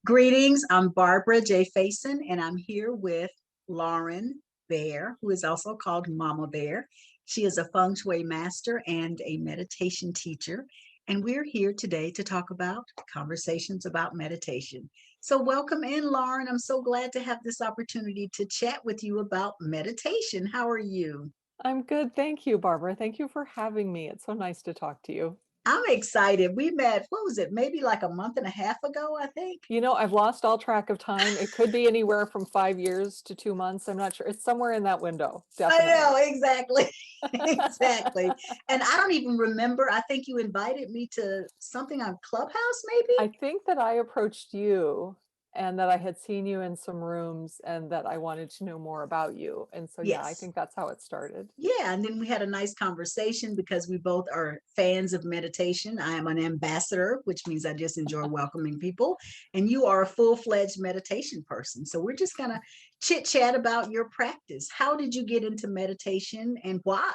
Greetings, I'm Barbara J. Faison, and I'm here with Lauren Bear, who is also called Mama Bear. She is a Feng Shui Master and a meditation teacher, and we're here today to talk about conversations about meditation. So welcome in, Lauren. I'm so glad to have this opportunity to chat with you about meditation. How are you? I'm good. Thank you, Barbara. Thank you for having me. It's so nice to talk to you. I'm excited. We met, what was it, maybe like a month and a half ago, I think? I've lost all track of time. It could be anywhere from 5 years to 2 months. I'm not sure. It's somewhere in that window, I definitely. know, exactly. Exactly. And I don't even remember. I think you invited me to something on Clubhouse, maybe? I think that I approached you and that I had seen you in some rooms and that I wanted to know more about you. And so, yeah, I Yes. think that's how it started. Yeah. And then we had a nice conversation because we both are fans of meditation. I am an ambassador, which means I just enjoy welcoming people. And you are a full-fledged meditation person. So we're just going to chit chat about your practice. How did you get into meditation and why?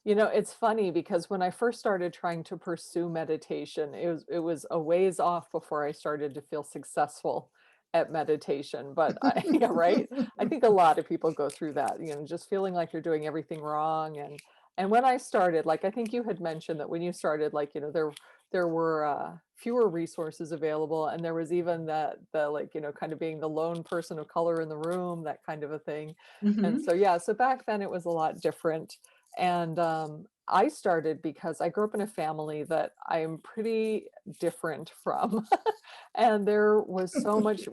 It's funny because when I first started trying to pursue meditation, it was a ways off before I started to feel successful at meditation. But yeah, right. I think a lot of people go through that, just feeling like you're doing everything wrong. And when I started, like I think you had mentioned that when you started, like, there were fewer resources available, and there was even the like, kind of being the lone person of color in the room, that kind of a thing. And Hmm. so yeah, so back then it was a lot different. And I started because I grew up in a family that I am pretty different from. And there was so much,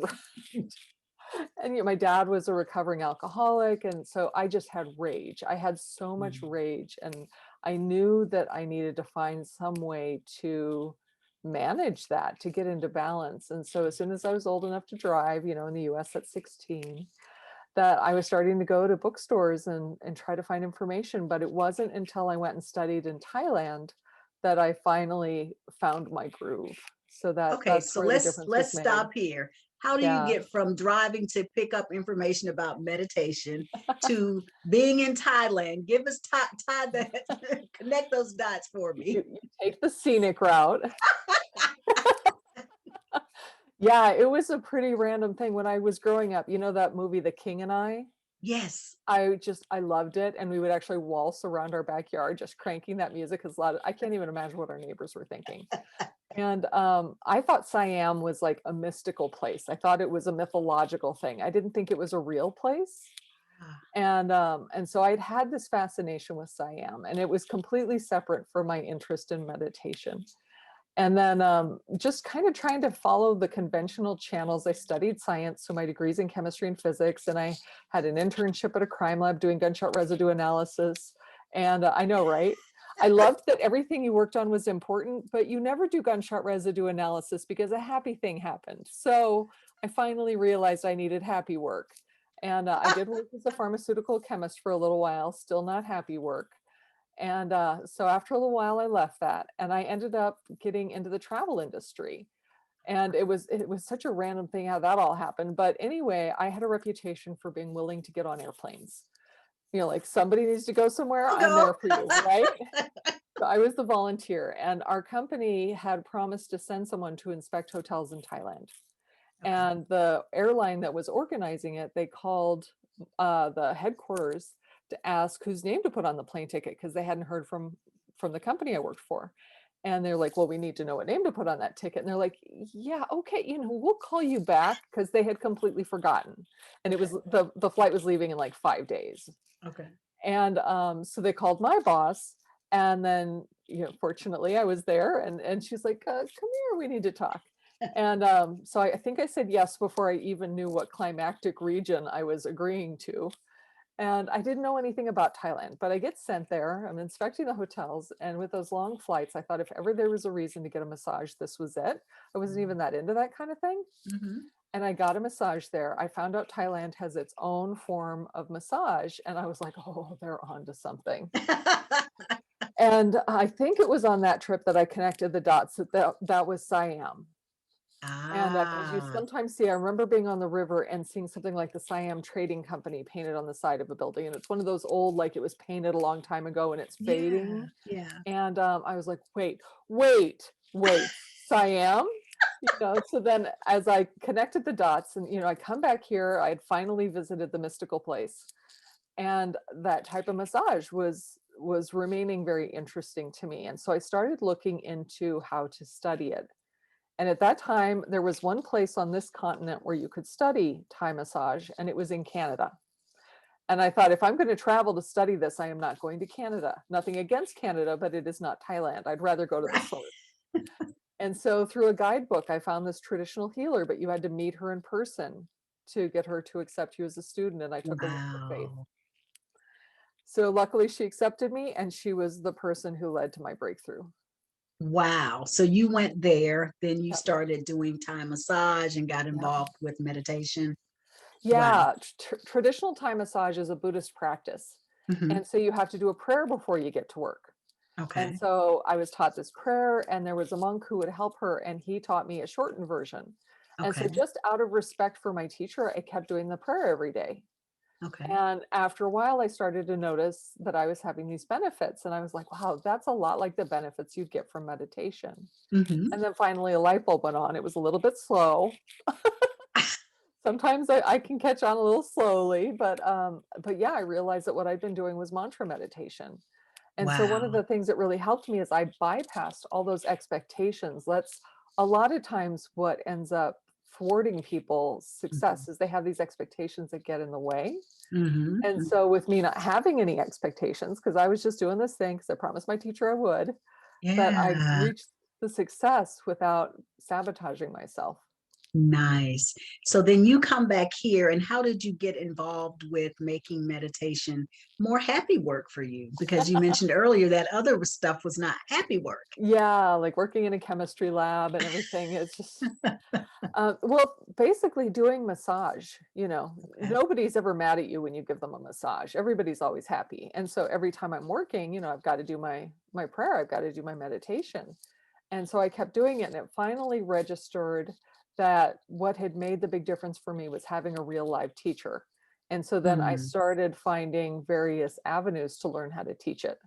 and my dad was a recovering alcoholic. And so I just had rage. I had so much rage. And I knew that I needed to find some way to manage that, to get into balance. And so as soon as I was old enough to drive, in the US at 16, that I was starting to go to bookstores and try to find information. But it wasn't until I went and studied in Thailand that I finally found my groove. So Okay, that's so where the let's difference was let's made. stop here. How do you Yeah. get from driving to pick up information about meditation to being in Thailand? Give us tie that connect those dots for me. You take the scenic route. Yeah, it was a pretty random thing when I was growing up. You know that movie, The King and I? Yes. I loved it, and we would actually waltz around our backyard just cranking that music, 'cause I can't even imagine what our neighbors were thinking. And, I thought Siam was like a mystical place. I thought it was a mythological thing. I didn't think it was a real place. Ah, And so I'd had this fascination with Siam, and it was completely separate from my interest in meditation. And then, just kind of trying to follow the conventional channels. I studied science, so my degrees in chemistry and physics, and I had an internship at a crime lab doing gunshot residue analysis. And I know, right? I loved that everything you worked on was important, but you never do gunshot residue analysis because a happy thing happened. So I finally realized I needed happy work. And I did work as a pharmaceutical chemist for a little while, still not happy work. And so after a little while, I left that, and I ended up getting into the travel industry. And it was such a random thing how that all happened. But anyway, I had a reputation for being willing to get on airplanes. Like somebody needs to go somewhere, I'll I'm go. there for you, right? So I was the volunteer, and our company had promised to send someone to inspect hotels in Thailand. Okay. And the airline that was organizing it, they called the headquarters to ask whose name to put on the plane ticket, because they hadn't heard from the company I worked for. And they're like, well, we need to know what name to put on that ticket. And they're like, yeah, okay, we'll call you back, because they had completely forgotten. And it Okay. was the flight was leaving in like 5 days. Okay. And so they called my boss. And then, fortunately I was there, and she's like, come here, we need to talk. And so I think I said yes before I even knew what climactic region I was agreeing to. And I didn't know anything about Thailand, but I get sent there. I'm inspecting the hotels. And with those long flights, I thought if ever there was a reason to get a massage, this was it. I wasn't even that into that kind of thing. Mm-hmm. And I got a massage there. I found out Thailand has its own form of massage. And I was like, oh, they're on to something. And I think it was on that trip that I connected the dots that was Siam. And as you Ah, sometimes see, I remember being on the river and seeing something like the Siam Trading Company painted on the side of a building. And it's one of those old, like it was painted a long time ago and it's yeah, fading. yeah. And I was like, wait, Siam? So then as I connected the dots and, I come back here, I had finally visited the mystical place. And that type of massage was remaining very interesting to me. And so I started looking into how to study it. And at that time, there was one place on this continent where you could study Thai massage, and it was in Canada. And I thought, if I'm going to travel to study this, I am not going to Canada. Nothing against Canada, but it is not Thailand. I'd rather go to the Right. source. And so through a guidebook, I found this traditional healer, but you had to meet her in person to get her to accept you as a student. And I took a leap of faith. Wow. So luckily she accepted me, and she was the person who led to my breakthrough. Wow. So you went there, then you Yep. started doing Thai massage and got Yeah. involved with meditation. Wow. Yeah. Traditional Thai massage is a Buddhist practice. Hmm. And so you have to do a prayer before you get to work. And Okay. so I was taught this prayer, and there was a monk who would help her, and he taught me a shortened version. And so Okay. just out of respect for my teacher, I kept doing the prayer every day. Okay. And after a while, I started to notice that I was having these benefits. And I was like, wow, that's a lot like the benefits you'd get from meditation. Hmm. And then finally a light bulb went on. It was a little bit slow. Sometimes I can catch on a little slowly, but yeah, I realized that what I'd been doing was mantra meditation. And so one of Wow. the things that really helped me is I bypassed all those expectations. That's a lot of times what ends up thwarting people's success is they have these expectations that get in the way. And Hmm. so with me not having any expectations, because I was just doing this thing because I promised my teacher I would, that I Yeah. reached the success without sabotaging myself. Nice. So then you come back here, and how did you get involved with making meditation more happy work for you? Because you mentioned earlier that other stuff was not happy work. Yeah, like working in a chemistry lab and everything. It's just, well, basically doing massage, Okay. nobody's ever mad at you when you give them a massage. Everybody's always happy. And so every time I'm working, I've got to do my prayer, I've got to do my meditation. And so I kept doing it, and it finally registered that what had made the big difference for me was having a real live teacher. And so then I Hmm. started finding various avenues to learn how to teach it.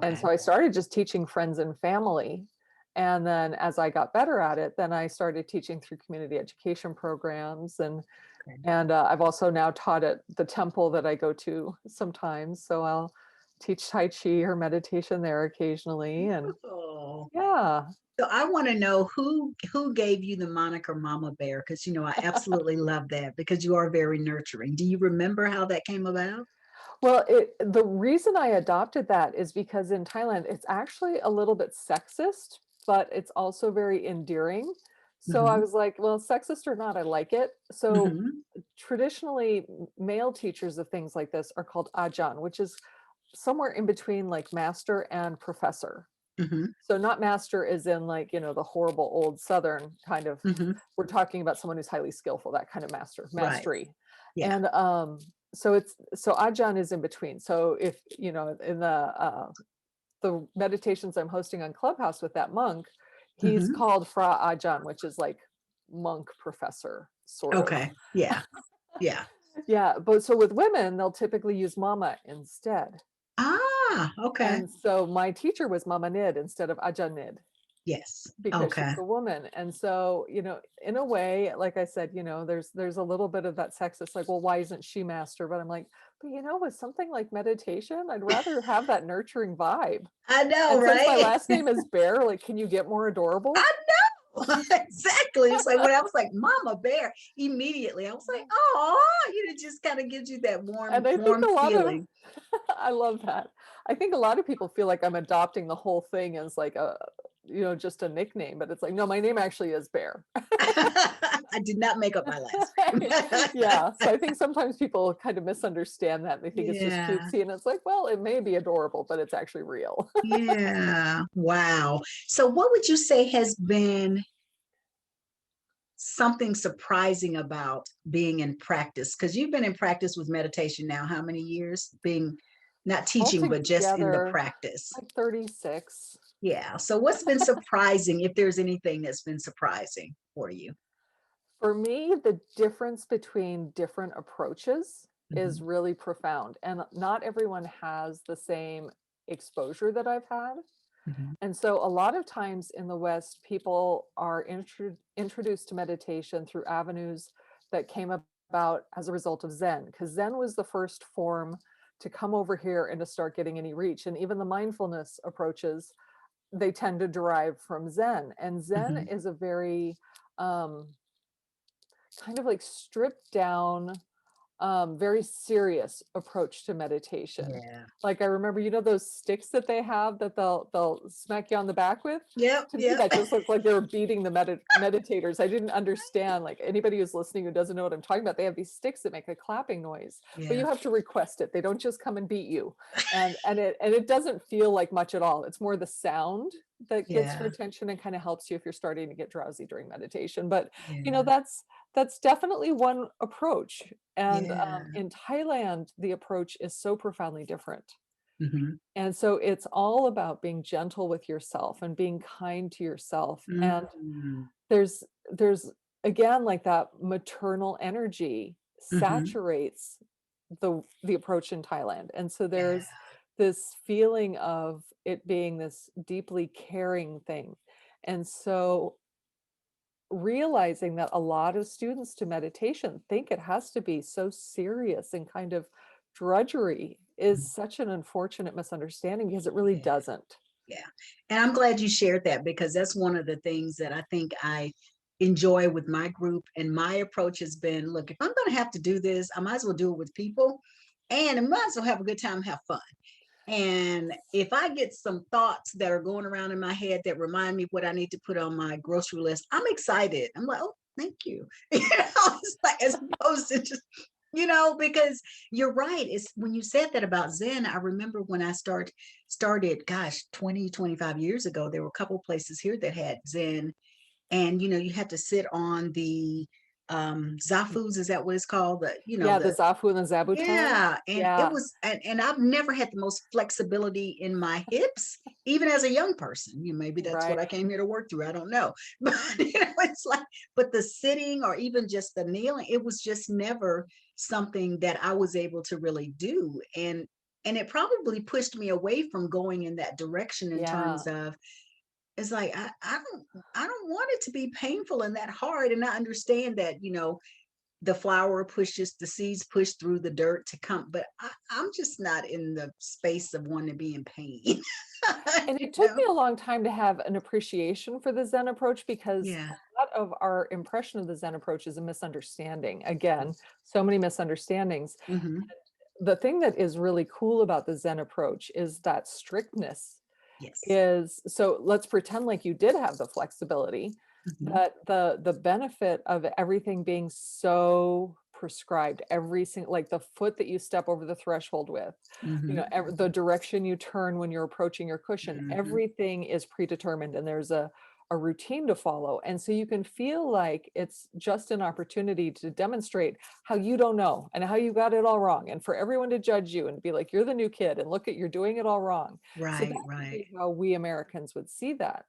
And Okay. so I started just teaching friends and family. And then as I got better at it, then I started teaching through community education programs. And Okay. and I've also now taught at the temple that I go to sometimes. So I'll teach Tai Chi or meditation there occasionally. And Beautiful. yeah. So I want to know who gave you the moniker Mama Bear, because I absolutely love that because you are very nurturing. Do you remember how that came about? Well, the reason I adopted that is because in Thailand, it's actually a little bit sexist, but it's also very endearing. So I Hmm. was like, well, sexist or not, I like it. So Hmm. traditionally, male teachers of things like this are called ajahn, which is somewhere in between like master and professor. Hmm. So not master is in like, the horrible old Southern kind of, Hmm. we're talking about someone who's highly skillful, that kind of Right. mastery. Yeah. And so Ajahn is in between. So if, in the meditations I'm hosting on Clubhouse with that monk, he's Hmm. called Fra Ajahn, which is like monk professor, sort of. Okay. Yeah. Yeah. Yeah. But so with women, they'll typically use mama instead. Ah, okay. And so my teacher was Mama Nid instead of Ajahn Nid, Yes. because she's Okay. a woman. And so, in a way, like I said, there's a little bit of that sexist, like, well, why isn't she master? But I'm like, but with something like meditation, I'd rather have that nurturing vibe. I know, And since my right? last name is Bear, like, can you get more adorable? I know. Exactly. It's like when I was like, Mama Bear, immediately I was like, oh, it just kind of gives you that And I think warm a lot of, feeling. I love that. I think a lot of people feel like I'm adopting the whole thing as like just a nickname, but it's like, no, my name actually is Bear. I did not make up my last name. Yeah. So I think sometimes people kind of misunderstand that. They think it's just Yeah. cutesy, and it's like, well, it may be adorable, but it's actually real. Yeah. Wow. So what would you say has been something surprising about being in practice? Because you've been in practice with meditation now, how many years? Being not teaching, but just in the Altogether, practice. like 36. Yeah. So what's been surprising, if there's anything that's been surprising for you? For me, the difference between different approaches is Mhm. really profound. And not everyone has the same exposure that I've had. Mhm. And so a lot of times in the West, people are introduced to meditation through avenues that came about as a result of Zen, because Zen was the first form to come over here and to start getting any reach. And even the mindfulness approaches, they tend to derive from Zen. And Zen Mhm. is a very um, kind of like stripped down, very serious approach to meditation. Yeah. Like I remember, those sticks that they have that they'll smack you on the back with. Yep, To me, yep. that just looked like they were beating the meditators. I didn't understand. Like anybody who's listening who doesn't know what I'm talking about, they have these sticks that make a clapping noise, but Yeah. you have to request it. They don't just come and beat you, and it doesn't feel like much at all. It's more the sound that gets your Yeah. attention and kind of helps you if you're starting to get drowsy during meditation. But Yeah. that's definitely one approach. And Yeah. in Thailand, the approach is so profoundly different. Mhm. And so it's all about being gentle with yourself and being kind to yourself. And Mm. there's there's again, like, that maternal energy Mhm. saturates the approach in Thailand. And so Yeah. there's this feeling of it being this deeply caring thing. And so realizing that a lot of students to meditation think it has to be so serious and kind of drudgery is Mhm. such an unfortunate misunderstanding, because it really Yeah. doesn't. Yeah. And I'm glad you shared that because that's one of the things that I think I enjoy with my group. And my approach has been, look, if I'm going to have to do this, I might as well do it with people and I might as well have a good time, have fun. And if I get some thoughts that are going around in my head that remind me what I need to put on my grocery list, I'm excited. I'm like, oh, thank you. It's like, as opposed to just, because you're right. It's when you said that about Zen, I remember when I started, gosh, 20, 25 years ago, there were a couple places here that had Zen, and you had to sit on the zafus, is that what it's called? Yeah, the The Zafu and the Zabuton. yeah, and it Yeah, was, and I've never had the most flexibility in my hips, even as a young person. Maybe that's right. what I came here to work through. I don't know, but it's like, but the sitting or even just the kneeling, it was just never something that I was able to really do, and it probably pushed me away from going in that direction in Yeah. terms of it's like I don't want it to be painful and that hard, and I understand that the flower pushes the seeds push through the dirt to come, but I'm just not in the space of wanting to be in pain. And you it took know me a long time to have an appreciation for the Zen approach, because yeah. a lot of our impression of the Zen approach is a misunderstanding. Again, so many misunderstandings. Hmm. The thing that is really cool about the Zen approach is that strictness Yes. is, so let's pretend like you did have the flexibility, Hmm. but the benefit of everything being so prescribed, every single, like the foot that you step over the threshold with, Hmm. the direction you turn when you're approaching your cushion, Hmm. everything is predetermined, and there's a routine to follow. And so you can feel like it's just an opportunity to demonstrate how you don't know and how you got it all wrong, and for everyone to judge you and be like, you're the new kid and look at, you're doing it all wrong. So Right, that would right, be how we Americans would see that.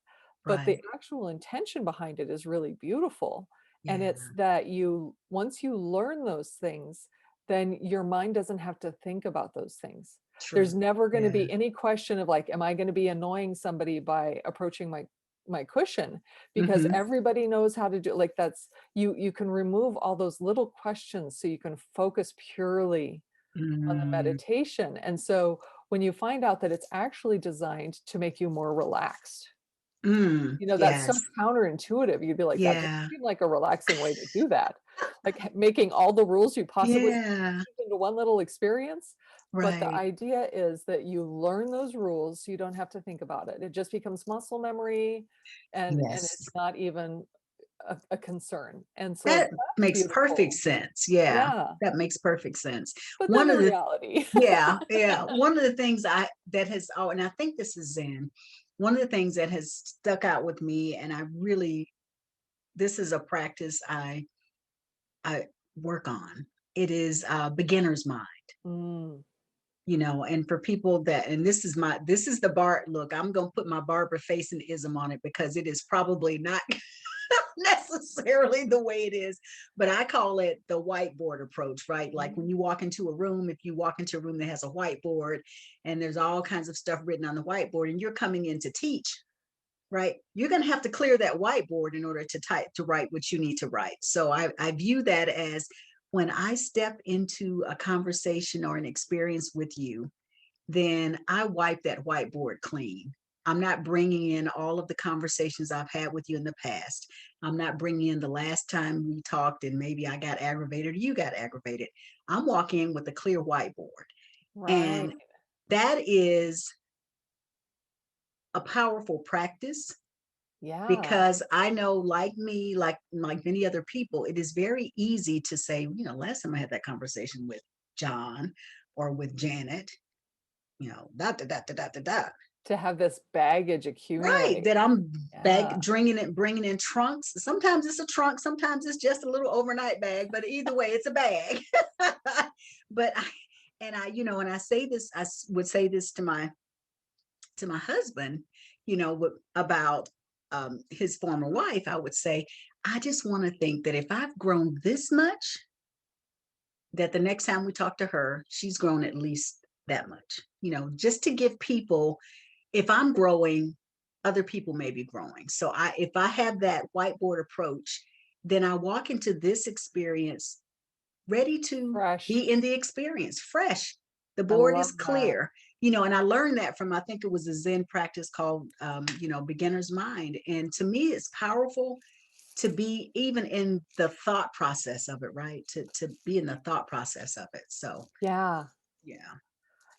But the right. actual intention behind it is really beautiful. And it's Yeah, that once you learn those things, then your mind doesn't have to think about those things. There's true. never going to Yeah. be any question of like, am I going to be annoying somebody by approaching my cushion? Because Hmm. everybody knows how to do, like, that's, you can remove all those little questions so you can focus purely on the Mm. meditation. And so when you find out that it's actually designed to make you more relaxed, Mm. that's so Yes. counterintuitive. You'd be like, that doesn't Yeah. seem like a relaxing way to do that. Like making all the rules you possibly Yeah. into one little experience. But the Right. idea is that you learn those rules so you don't have to think about it. It just becomes muscle memory, and Yes. it's not even a concern. And so That that's makes perfect beautiful. sense. Yeah. Yeah. That makes perfect sense. But then One the of the reality. Yeah, yeah. One of the things that has, oh, and I think this is Zen. One of the things that has stuck out with me, and this is a practice I work on. It is beginner's mind. Mm, And for people and this is the bar. Look, I'm gonna put my Barbara Faison ism on it because it is probably not necessary. necessarily the way it is, but I call it the whiteboard approach, right? Like when Mm. you walk into a room, if you walk into a room that has a whiteboard and there's all kinds of stuff written on the whiteboard and you're coming in to teach, right? You're going to have to clear that whiteboard in order to write what you need to write. So I view that as when I step into a conversation or an experience with you, then I wipe that whiteboard clean. I'm not bringing in all of the conversations I've had with you in the past. I'm not bringing in the last time we talked and maybe I got aggravated or you got aggravated. I'm walking in with a clear whiteboard. Right. And that is a powerful practice Yeah. because I know, like me, like many other people, it is very easy to say, last time I had that conversation with John or with Janet, da da da da da da da. To have this baggage Right, accumulate. that I'm Yeah. bag bringing in trunks. Sometimes it's a trunk, sometimes it's just a little overnight bag, but either way, it's a bag. but I, and I, and I say this, would say this to my husband, about his former wife. I would say, I just want to think that if I've grown this much, that the next time we talk to her, she's grown at least that much, just to give people, if I'm growing, other people may be growing. So if I have that whiteboard approach, then I walk into this experience ready to Fresh. be in the experience, fresh. The I board is love that. clear, and I learned that from, I think it was a Zen practice called, beginner's mind. And to me, it's powerful to be even in the thought process of it, right? To be in the thought process of it. So, Yeah. yeah.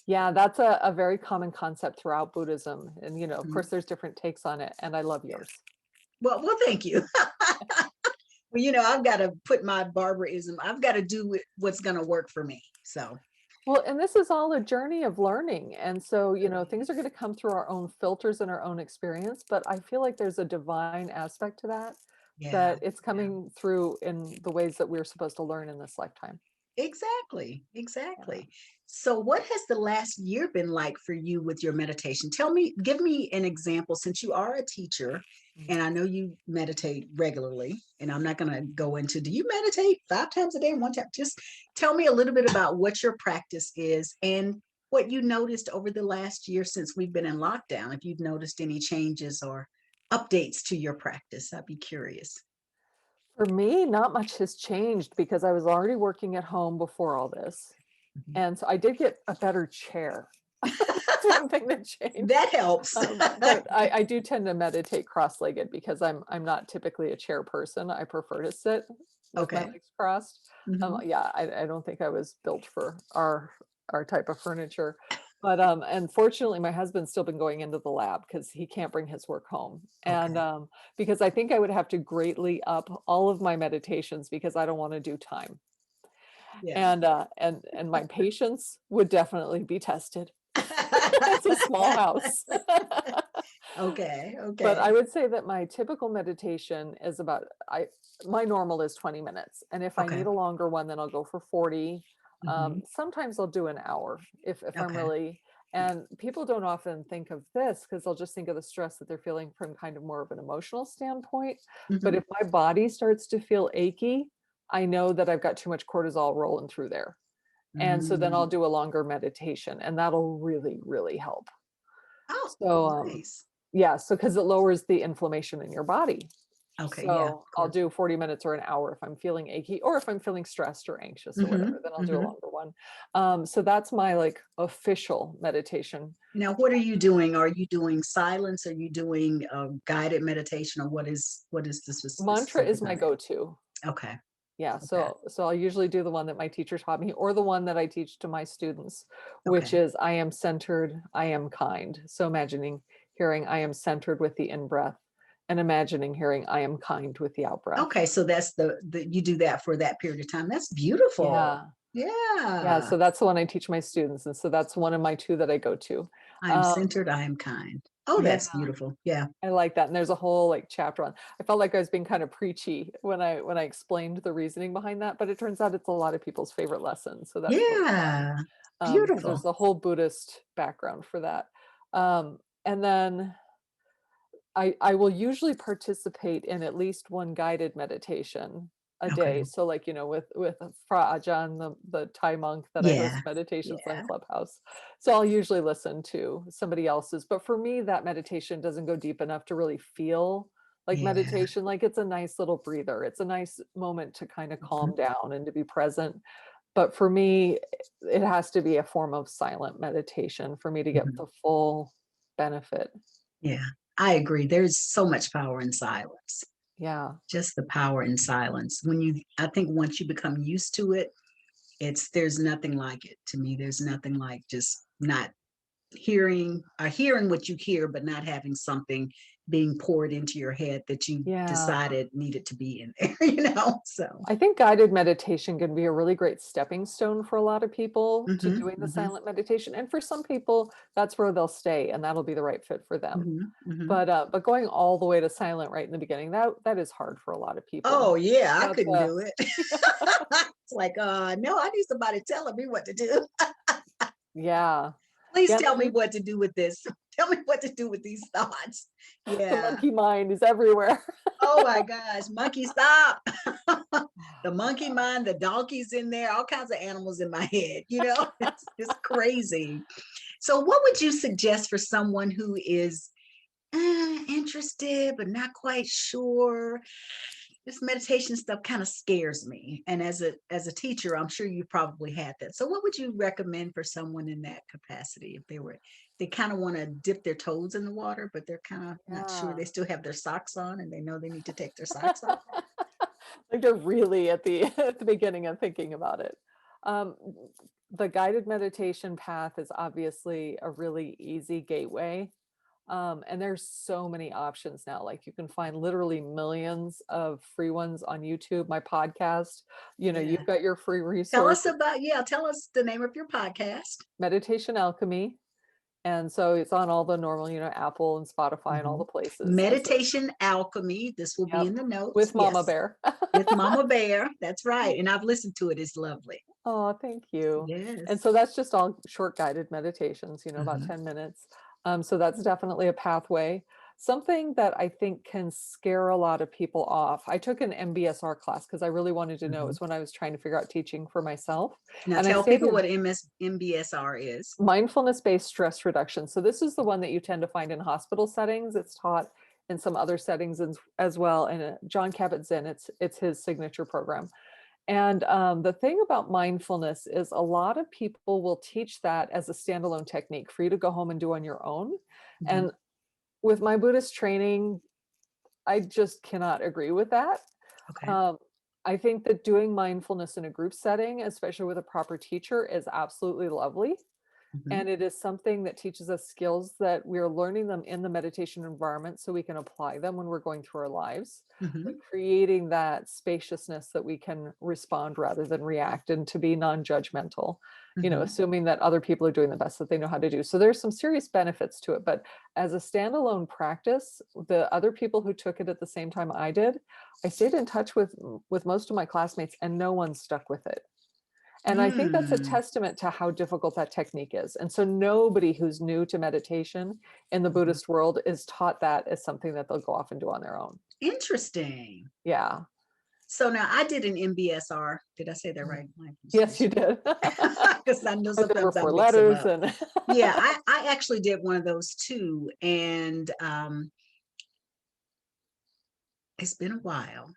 Yeah, that's a very common concept throughout Buddhism. And, of Mhm. course, there's different takes on it, and I love Yeah. yours. Well, thank you. Well, I've got to put my barbarism, I've got to do what's going to work for me. So, Well, and this is all a journey of learning. And so, things mhm. are going to come through our own filters and our own experience. But I feel like there's a divine aspect to that, Yeah, that it's yeah. coming through in the ways that we're supposed to learn in this lifetime. Exactly, Yeah. exactly. So, what has the last year been like for you with your meditation? Give me an example since you are a teacher Mm. and I know you meditate regularly. And I'm not going to go into, do you meditate 5 times a day, one time? Just tell me a little bit about what your practice is and what you noticed over the last year since we've been in lockdown. If you've noticed any changes or updates to your practice, I'd be curious. For me, not much has changed because I was already working at home before all this. Mhm. And so I did get a better chair. That's one thing that changed. That helps. But I do tend to meditate cross-legged because I'm not typically a chair person. I prefer to sit with my Okay. legs crossed. Mhm. Yeah, I don't think I was built for our type of furniture. But unfortunately, my husband's still been going into the lab because he can't bring his work home, and Okay. because I think I would have to greatly up all of my meditations because I don't want to do time, Yeah. and my patience would definitely be tested. It's a small house. Okay, But I okay, would say that my typical meditation is my normal is 20 minutes. And if I need okay. a longer one, then I'll go for 40. Mhm. Sometimes I'll do an hour if I'm Okay. really, Yeah. and people don't often think of this because they'll just think of the stress that they're feeling from kind of more of an emotional standpoint. But Mhm. if my body starts to feel achy, I know that I've got too much cortisol rolling through there. And so then I'll Mm. do a longer meditation and that'll really, really help. Oh, So, nice. yeah, so because it lowers the inflammation in your body. Okay, yeah, So of I'll course. do 40 minutes or an hour if I'm feeling achy, or if I'm feeling stressed or anxious or whatever, Mhm, then I'll do a mhm. longer one. So that's my like official meditation. Now, what are you doing? Are you doing silence? Are you doing guided meditation, or what is the Mantra is specific my on it? go-to. Okay, Yeah, okay, so I'll usually do the one that my teacher taught me or the one that I teach to my students, which okay, is I am centered, I am kind. So imagining hearing I am centered with the in-breath and imagining hearing I am kind with the out-breath. okay. So that's the you do that for that period of time. That's beautiful. Yeah. Yeah, Yeah. so that's the one I teach my students, and so that's one of my 2 that I go to. I am Um, centered. I am kind. Oh, yeah, that's beautiful. Yeah. I like that, and there's a whole, like, chapter on I felt like I was being kind of preachy when I explained the reasoning behind that, but it turns out it's a lot of people's favorite lesson, so that's really fun, Yeah. because Beautiful. there's a whole Buddhist background for that. And then I will usually participate in at least one guided meditation a Okay. day. So like, with Fra Ajahn, the Thai monk that I host Yeah. meditations on Yeah. Clubhouse. So I'll usually listen to somebody else's. But for me, that meditation doesn't go deep enough to really feel like Yeah. meditation. Like it's a nice little breather. It's a nice moment to kind of Mhm. calm down and to be present. But for me, it has to be a form of silent meditation for me to get Mhm. the full benefit. Yeah. I agree. There's so much power in silence. Yeah. Just the power in silence. I think once you become used to it, there's nothing like it to me. There's nothing like just not hearing what you hear, but not having something being poured into your head that you Yeah. decided needed to be in there, so. I think guided meditation can be a really great stepping stone for a lot of people to Mhm, doing the mhm, silent meditation. And for some people, that's where they'll stay and that'll be the right fit for them. mhm, mhm. But going all the way to silent right in the beginning, that is hard for a lot of people. Oh, yeah, I But couldn't do it. It's like, no, I need somebody telling me what to do. yeah. Please Yeah, tell me what to do with this. Tell me what to do with these thoughts. the Yeah. monkey mind is everywhere. Oh my gosh, monkey stop. The monkey mind, the donkey's in there, all kinds of animals in my head, it's crazy. So what would you suggest for someone who is interested but not quite sure? This meditation stuff kind of scares me. And as a teacher, I'm sure you probably had that. So what would you recommend for someone in that capacity if they kind of want to dip their toes in the water, but they're kind of not sure. Yeah. They still have their socks on and they know they need to take their socks off. Like they're really at the at the beginning of thinking about it. Um, the guided meditation path is obviously a really easy gateway. And there's so many options now. Like you can find literally millions of free ones on YouTube, my podcast, Yeah. you've got your free Tell resource, us about, yeah, tell us the name of your podcast. Meditation Alchemy. And so it's on all the normal, Apple and Spotify and all the Mhm. places. And so, Meditation Alchemy. This will be yep, in the notes. with Mama Yes. Bear. With Mama Bear. That's right. And I've listened to it. It's lovely. Oh, thank you. And Yes. so that's just all short guided meditations, about Mhm, 10 minutes. So that's definitely a pathway. Something that I think can scare a lot of people off. I took an MBSR class because I really wanted to know. It mhm. was when I was trying to figure out teaching for myself. Now And I tell stayed people in what MBSR is. mindfulness-based stress reduction. So this is the one that you tend to find in hospital settings. It's taught in some other settings as well. And John Kabat-Zinn, it's his signature program. And the thing about mindfulness is a lot of people will teach that as a standalone technique for you to go home and do on your own. Mhm. And with my Buddhist training, I just cannot agree with that. Okay. Um, I think that doing mindfulness in a group setting, especially with a proper teacher, is absolutely lovely. Mhm, And it is something that teaches us skills that we're learning them in the meditation environment so we can apply them when we're going through our lives, but mhm, creating that spaciousness that we can respond rather than react and to be non-judgmental, mhm. assuming that other people are doing the best that they know how to do. So there's some serious benefits to it, but as a standalone practice, the other people who took it at the same time I did, I stayed in touch with most of my classmates and no one stuck with it. And I think that's a Mm, testament to how difficult that technique is. And so nobody who's new to meditation in the mhm. Buddhist world is taught that as something that they'll go off and do on their own. Interesting. Yeah. So now I did an MBSR. Did I say that Mm. right? Yes, you did. Because I know There were sometimes I four mix them letters up. and Yeah, I actually did one of those too. And it's been a while.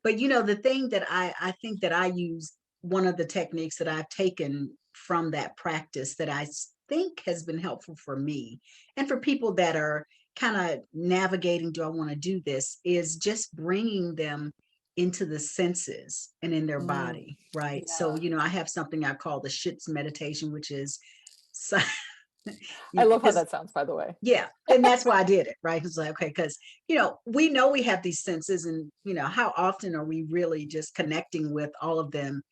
But the thing that I think that I use, one of the techniques that I've taken from that practice that think has been helpful for me and for people that are kind of navigating, do I want to do this, is just bringing them into the senses and in their Mm, body, right? So, yeah. I have something I call the Schutz meditation, which is I love how because that sounds, by the way. yeah, and that's why I did it, right? It's like, okay, because we know we have these senses, and how often are we really just connecting with all of them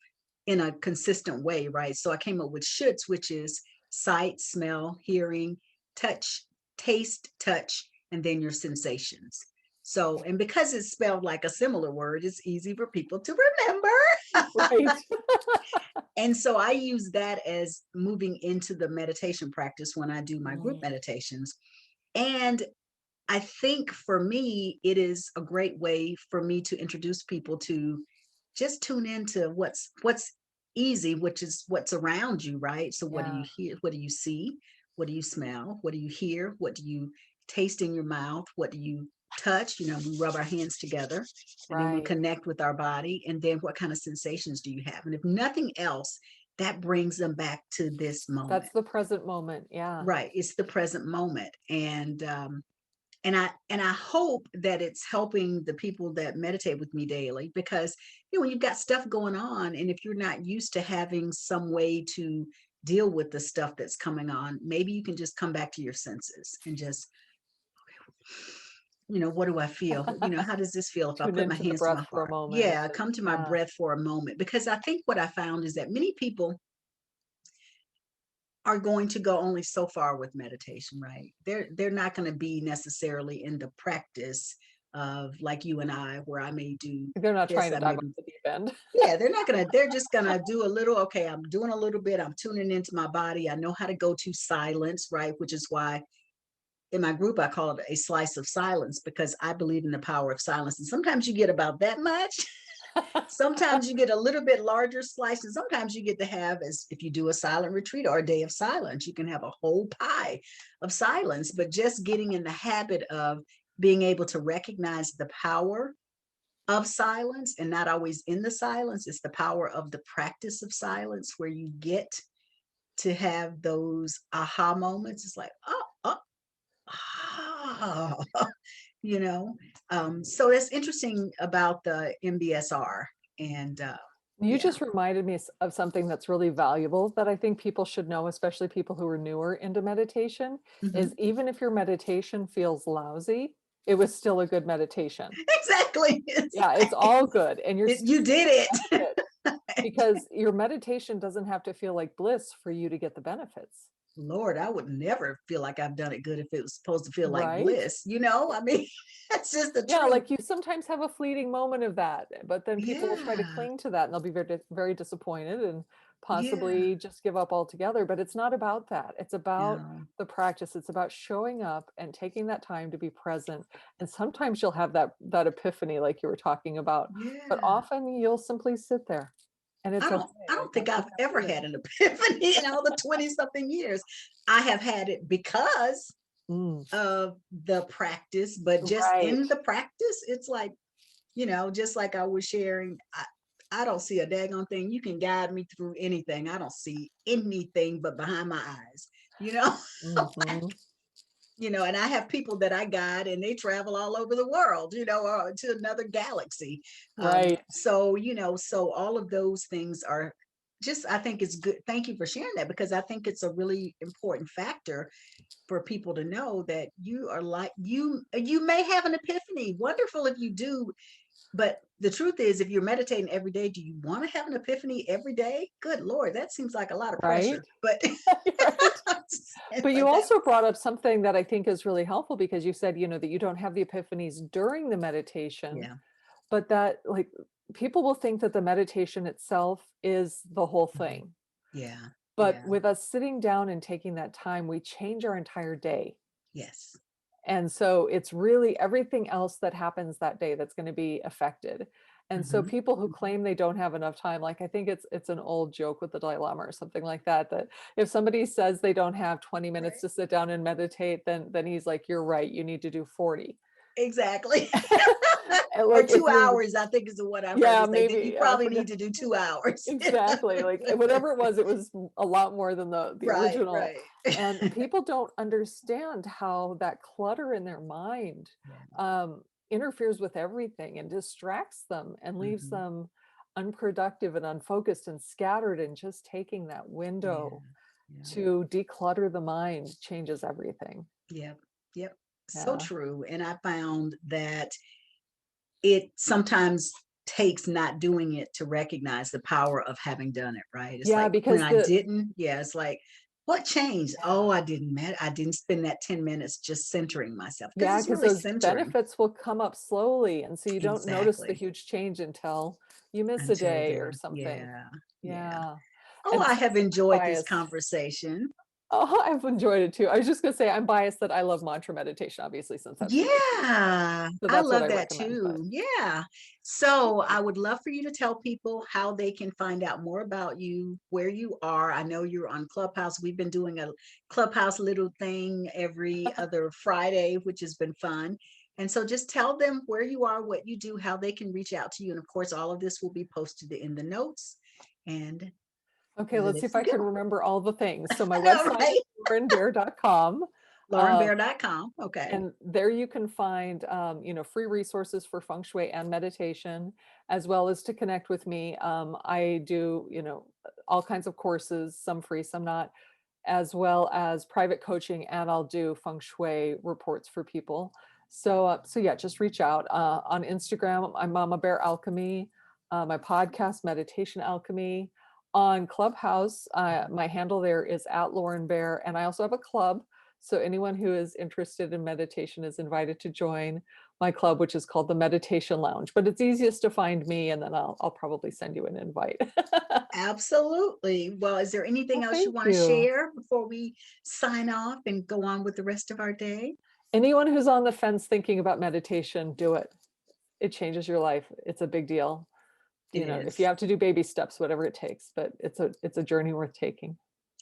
in a consistent way, right? So I came up with Schutz, which is sight, smell, hearing, touch, taste, touch, and then your sensations. So, and because it's spelled like a similar word, it's easy for people to remember. Right. And so I use that as moving into the meditation practice when I do my group Mm, meditations. And I think for me, it is a great way for me to introduce people to just tune into what's easy, which is what's around you, right? So what do you Yeah, hear? What do you see? What do you smell? What do you hear? What do you taste in your mouth? What do you touch? You know, we rub our hands together and then we right. connect with our body. And then what kind of sensations do you have? And if nothing else, that brings them back to this moment. That's the present moment. Yeah. Right. It's the present moment. And I hope that it's helping the people that meditate with me daily, because you know when you've got stuff going on, and if you're not used to having some way to deal with the stuff that's coming on, maybe you can just come back to your senses and just, what do I feel? How does this feel if I Tune put my into the hands to my breath for a heart? moment. Yeah, And come to my yeah, breath for a moment, because I think what I found is that many people are going to go only so far with meditation, right? They're not going to be necessarily in the practice of like you and I, where I may do they're not trying this, to I dive may off do, the deep end. yeah, they're just gonna do a little, okay, I'm doing a little bit, I'm tuning into my body. I know how to go to silence, right? Which is why in my group I call it a slice of silence, because I believe in the power of silence. And sometimes you get about that much. Sometimes you get a little bit larger slice, and sometimes you get to have, as if you do a silent retreat or a day of silence, you can have a whole pie of silence. But just getting in the habit of being able to recognize the power of silence, and not always in the silence, it's the power of the practice of silence, where you get to have those aha moments. It's like, oh, oh, ah, you know. So that's interesting about the MBSR. And You yeah. just reminded me of something that's really valuable that I think people should know, especially people who are newer into meditation, is Mhm. even if your meditation feels lousy, it was still a good meditation. Exactly. It's Yeah, it's like, all good. And you're still you did it. benefit because your meditation doesn't have to feel like bliss for you to get the benefits. Lord, I would never feel like I've done it good if it was supposed to feel like Right? bliss, you know? I mean, that's just the Yeah, truth. like you sometimes have a fleeting moment of that, but then people will try to Yeah. cling to that and they'll be very disappointed and Yeah. possibly just give up altogether. But it's not about that. It's about No. the practice. It's about showing up and taking that time to be present. And sometimes you'll have that epiphany like you were talking about, but Yeah. often you'll simply sit there and I it's okay. don't I Like don't think that's I've ever exactly it. had an epiphany in all the 20 something years. I have had it because Mm, of the practice, but just right. in the practice, it's like, just like I was sharing, I don't see a daggone thing. You can guide me through anything. I don't see anything but behind my eyes, you know? Hmm. And I have people that I guide and they travel all over the world, or to another galaxy. Right. So all of those things are just, I think it's good. Thank you for sharing that, because I think it's a really important factor for people to know that you are like, you may have an epiphany. Wonderful if you do. But the truth is, if you're meditating every day, do you want to have an epiphany every day? Good Lord, that seems like a lot of Right. pressure. But Right. But you but that, also brought up something that I think is really helpful because you said, that you don't have the epiphanies during the meditation, yeah. but that like people will think that the meditation itself is the whole Mhm. thing. Yeah. But Yeah. with us sitting down and taking that time, we change our entire day. Yes. And so it's really everything else that happens that day that's going to be affected. And so Hmm. people who claim they don't have enough time, like I think it's an old joke with the Dalai Lama or something like that, that if somebody says they don't have 20 minutes Right. to sit down and meditate, then he's like, you're right, you need to do 40. Exactly. And Or like if two you're hours, I think is what I've heard yeah, is like that you maybe I probably forget need to do 2 hours. exactly. Like whatever it was a lot more than the Right, original. right. And people don't understand how that clutter in their mind Yeah. um, interferes with everything and distracts them and leaves Hmm. them unproductive and unfocused and scattered. And just taking that Yeah. window Yeah. to declutter the mind changes everything. Yep. Yep. So Yeah. true. And I found that it sometimes takes not doing it to recognize the power of having done it, right? It's Yeah, like when because I didn't, yeah, it's like, what changed? Oh, I didn't spend that 10 minutes just centering myself, because yeah, it's because really those centering. benefits will come up slowly. And so you don't notice the Exactly. huge change until you miss a Until day or then. something. Yeah. Yeah. Yeah. Oh, And I so have enjoyed this sacrifice. conversation. Oh, I've enjoyed it too. I was just gonna say I'm biased that I love mantra meditation, obviously, since that's what I teach. Yeah, So I that's what I love that recommend. But too. Yeah. So I would love for you to tell people how they can find out more about you, where you are. I know you're on Clubhouse. We've been doing a Clubhouse little thing every other Friday, which has been fun. And so just tell them where you are, what you do, how they can reach out to you. And of course, all of this will be posted in the notes. And okay, let's see if let's I can go. remember all the things. So my All website is right. laurenbear.com. LaurenBear.com. Okay. And there you can find, free resources for feng shui and meditation, as well as to connect with me. I do, all kinds of courses, some free, some not, as well as private coaching, and I'll do feng shui reports for people. So yeah, just reach out on Instagram. I'm Mama Bear Alchemy. My podcast, Meditation Alchemy. On Clubhouse, my handle there is at Lauren Bear, and I also have a club. So anyone who is interested in meditation is invited to join my club, which is called the Meditation Lounge. But it's easiest to find me, and then I'll probably send you an invite. Absolutely. Well, is there anything Well, else you thank want to you. share before we sign off and go on with the rest of our day? Anyone who's on the fence thinking about meditation, do it. It changes your life. It's a big deal. It If you is have to do baby steps, whatever it takes, but it's a journey worth taking.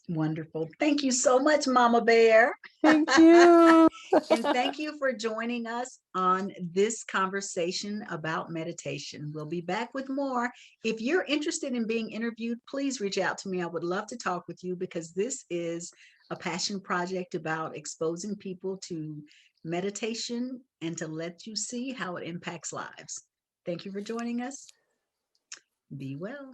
wonderful. Thank you so much, Mama Bear. Thank you. And thank you for joining us on this conversation about meditation. We'll be back with more. If you're interested in being interviewed, please reach out to me. I would love to talk with you because this is a passion project about exposing people to meditation and to let you see how it impacts lives. Thank you for joining us. Be well.